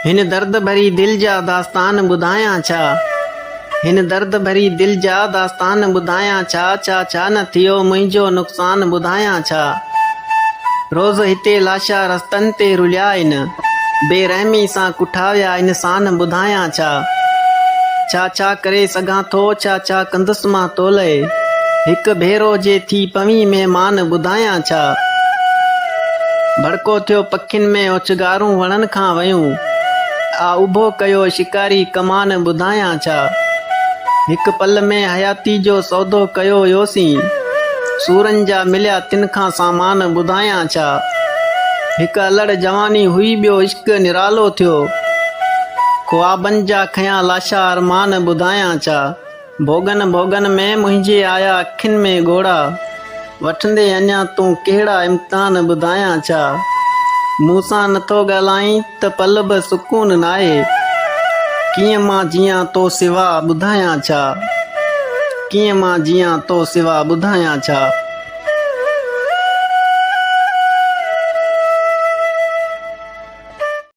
हिन दर्द भरी दिल जा दास्तान ॿुधायां छा। हिन दर्द भरी दिल जा दास्तान ॿुधायां छा। छा छा न थियो मुंहिंजो नुक़सान ॿुधायां छा। रोज़ हिते लाशा रस्तनि ते रुलिया आहिनि, बेरहमी सां कुठाविया इंसान ॿुधायां छा। छा छा करे सघां थो, छा छा कंदुसि मां तोले, हिकु भेरो जे थी पवी महिमान ॿुधायां छा। भड़को थियो पखियुनि में ओचगारूं वणनि खां वयूं, आ उभो कयो शिकारी कमान ॿुधायां छा। हिकु पल में हयाती जो सौदो कयो योसीं, सूरनि जा मिलिया तिन खां सामान ॿुधायां छा। हिकु अलड़ जवानी हुई ॿियो इश्क निरालो थियो, ख्वाबनि जा खयां लाशा अरमान ॿुधायां छा। भोगन भोगन में मुंहिंजे आया अखियुनि में ॻोड़ा, वठंदे अञा तूं कहिड़ा इम्तिहान ॿुधायां छा। मूंसां नथो ॻाल्हाईं त पल बि सुकून नाहे, कीअं मां जियां तो सिवा ॿुधायां छा। कीअं मां जियां तो सिवा ॿुधायां छा।